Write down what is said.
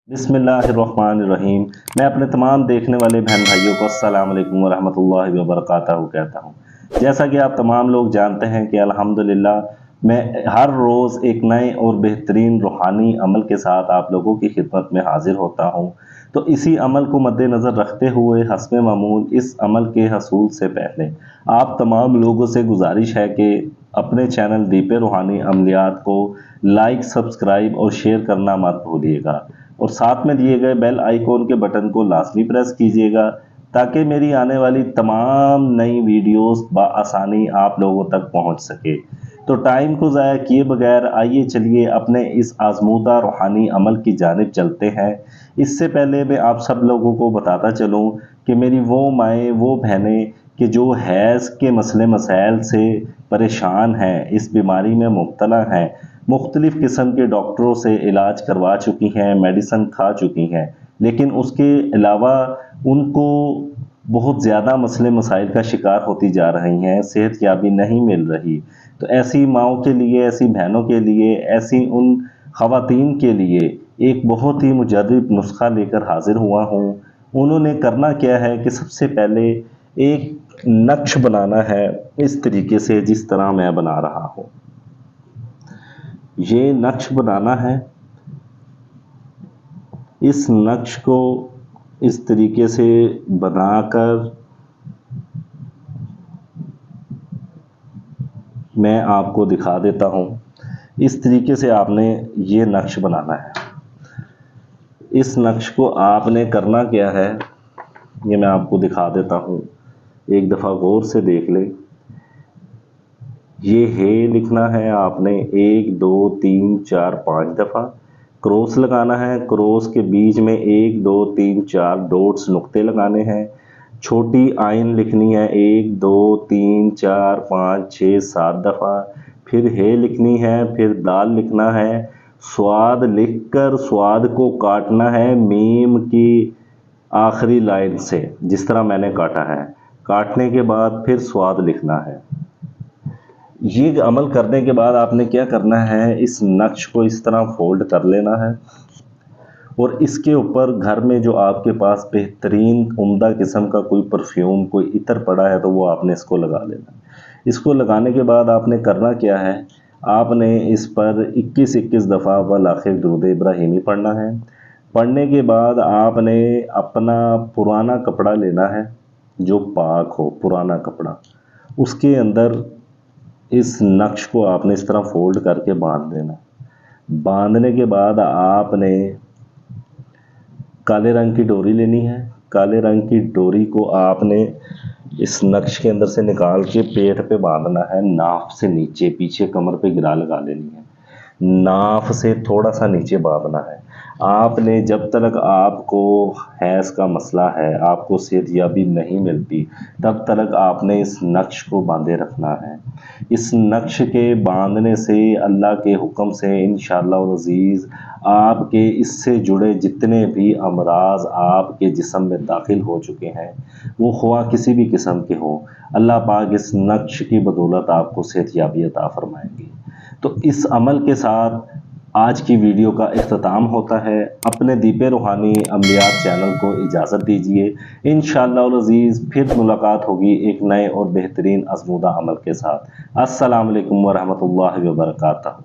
बिस्मिल्लाहिर्रहमानिर्रहीम। मैं अपने तमाम देखने वाले बहन भाइयों को अस्सलाम वालेकुम वरहमतुल्लाहि वबरकातहू कहता हूँ। जैसा कि आप तमाम लोग जानते हैं कि अल्हम्दुलिल्लाह मैं हर रोज़ एक नए और बेहतरीन रूहानी अमल के साथ आप लोगों की खिदमत में हाजिर होता हूँ। तो इसी अमल को मद्देनज़र रखते हुए हस्ब मामूल इस अमल के हसूल से पहले आप तमाम लोगों से गुजारिश है कि अपने चैनल दीप रूहानी अमलियात को लाइक, सब्सक्राइब और शेयर करना मत भूलिएगा और साथ में दिए गए बेल आइकॉन के बटन को लाजमी प्रेस कीजिएगा ताकि मेरी आने वाली तमाम नई वीडियोस बआसानी आप लोगों तक पहुंच सके। तो टाइम को ज़ाया किए बगैर आइए चलिए अपने इस आजमूदा रूहानी अमल की जानिब चलते हैं। इससे पहले मैं आप सब लोगों को बताता चलूं कि मेरी वो माएँ, वो बहनें कि जो हैज़ के मसले मसाइल से परेशान हैं, इस बीमारी में मुब्तला हैं, मुख्तलिफ़ किस्म के डॉक्टरों से इलाज करवा चुकी हैं, मेडिसन खा चुकी हैं, लेकिन उसके अलावा उनको बहुत ज़्यादा मसले मसाइल का शिकार होती जा रही हैं, सेहत याबी नहीं मिल रही। तो ऐसी माँओं के लिए, ऐसी बहनों के लिए, ऐसी उन ख़वातीन के लिए एक बहुत ही मुजर्रब नुस्खा लेकर हाजिर हुआ हूँ। उन्होंने करना क्या है कि सबसे पहले एक नक्श बनाना है इस तरीके से जिस तरह मैं बना रहा हूँ। ये नक्श बनाना है। इस नक्श को इस तरीके से बनाकर मैं आपको दिखा देता हूँ। इस तरीके से आपने ये नक्श बनाना है। इस नक्श को आपने करना क्या है ये मैं आपको दिखा देता हूँ, एक दफ़ा गौर से देख ले। ये है लिखना है आपने 1 2 3 4 5 दफ़ा। क्रॉस लगाना है, क्रॉस के बीच में 1 2 3 4 डॉट्स नुक्ते लगाने हैं। छोटी आइन लिखनी है 1 2 3 4 5 6 7 दफ़ा। फिर है लिखनी है, फिर दाल लिखना है। स्वाद लिखकर स्वाद को काटना है मीम की आखिरी लाइन से, जिस तरह मैंने काटा है। काटने के बाद फिर स्वाद लिखना है। ये अमल करने के बाद आपने क्या करना है, इस नक्श को इस तरह फोल्ड कर लेना है और इसके ऊपर घर में जो आपके पास बेहतरीन उम्दा किस्म का कोई परफ्यूम, कोई इत्र पड़ा है तो वो आपने इसको लगा लेना। इसको लगाने के बाद आपने करना क्या है, आपने इस पर 21-21 दफ़ा वल आखिर दुरूद इब्राहिमी पढ़ना है। पढ़ने के बाद आपने अपना पुराना कपड़ा लेना है जो पाक हो, पुराना कपड़ा, उसके अंदर इस नक्श को आपने इस तरह फोल्ड करके बांध देना। बांधने के बाद आपने काले रंग की डोरी लेनी है। काले रंग की डोरी को आपने इस नक्श के अंदर से निकाल के पेट पे बांधना है, नाफ से नीचे, पीछे कमर पे गिरा लगा लेनी है, नाफ से थोड़ा सा नीचे बांधना है। आपने जब तक आपको हैज़ का मसला है, आपको सेहतयाबी नहीं मिलती, तब तक आपने इस नक्श को बांधे रखना है। इस नक्श के बांधने से अल्लाह के हुक्म से इंशाअल्लाह अज़ीज़ आपके इससे जुड़े जितने भी अमराज आपके जिस्म में दाखिल हो चुके हैं, वो ख्वा किसी भी किस्म के हों, अल्लाह पाक इस नक्श की बदौलत आपको सेहतयाबी अता फरमाएंगे। तो इस अमल के साथ आज की वीडियो का इख्तिताम होता है। अपने दीप रूहानी अमलियात चैनल को इजाज़त दीजिए। इंशाअल्लाह अज़ीज़ फिर मुलाकात होगी एक नए और बेहतरीन आज़मूदा अमल के साथ। अस्सलाम वालेकुम वरहमतुल्लाहि वबरकातहू।